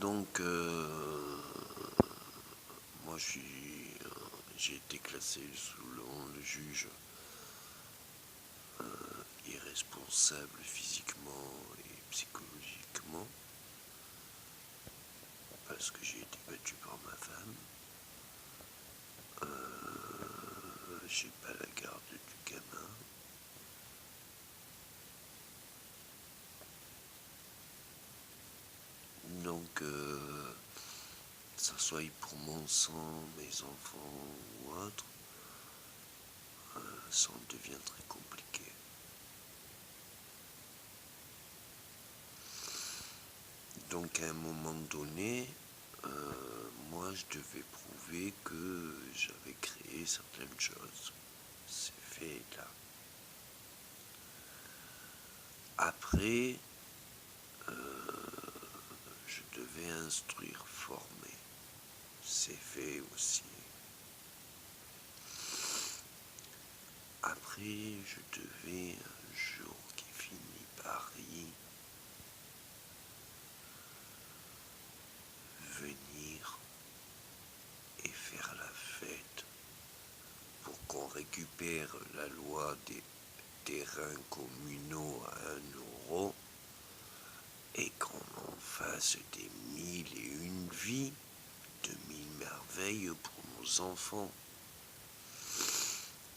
Donc, moi j'ai été classé selon le juge irresponsable physiquement et psychologiquement parce que j'ai été battu par ma femme. J'ai pas la garde du gamin. Donc, ça soit pour mon sang, mes enfants ou autre, ça en devient très compliqué. Donc à un moment donné, moi je devais prouver que j'avais créé certaines choses. C'est fait là. Après, je devais instruire, former. C'est fait aussi. Après, je devais un jour qui finit par y venir et faire la fête pour qu'on récupère la loi des terrains communaux à 1 € et qu'on en fasse des 1001 vies, de 1000 merveilles pour nos enfants.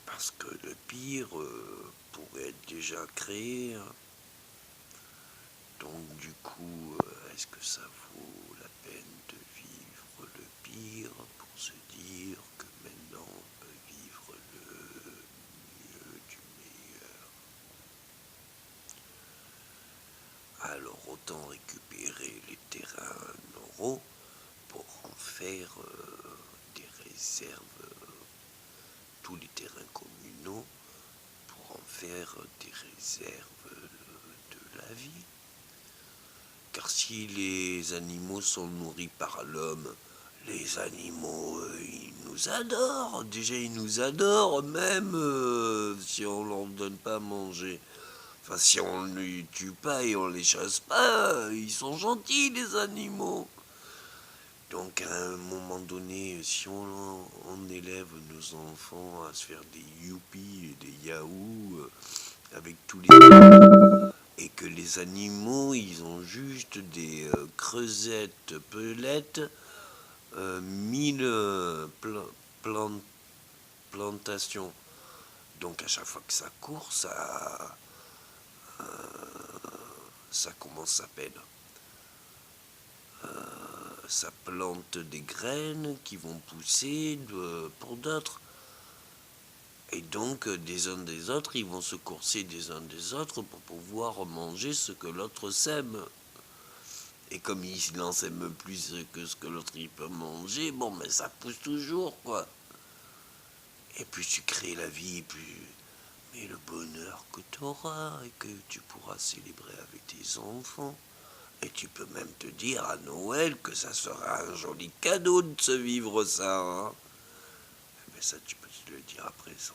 Parce que le pire pourrait être déjà créé. Donc du coup, est-ce que ça vaut la peine de vivre le pire pour se dire que maintenant on peut vivre le mieux du meilleur? Alors autant récupérer les terrains à 1 € pour en faire des réserves, tous les terrains communaux, pour en faire des réserves de la vie. Car si les animaux sont nourris par l'homme, les animaux, ils nous adorent. Déjà, ils nous adorent, même si on leur donne pas à manger. Enfin, si on ne les tue pas et on les chasse pas, ils sont gentils, les animaux. Donc, à un moment donné, si on élève nos enfants à se faire des youpies et des yaourts avec tous les... et que les animaux, ils ont juste des creusettes, pelettes, 1000 plantations. Donc à chaque fois que ça court, ça comment ça s'appelle, ça plante des graines qui vont pousser pour d'autres. Et donc, des uns des autres, ils vont se courser des uns des autres pour pouvoir manger ce que l'autre sème. Et comme il n'en sème plus que ce que l'autre il peut manger, bon, mais ça pousse toujours, quoi. Et plus tu crées la vie, mais le bonheur que tu auras et que tu pourras célébrer avec tes enfants. Et tu peux même te dire à Noël que ça sera un joli cadeau de se vivre ça. Hein. Mais ça, tu peux te le dire à présent.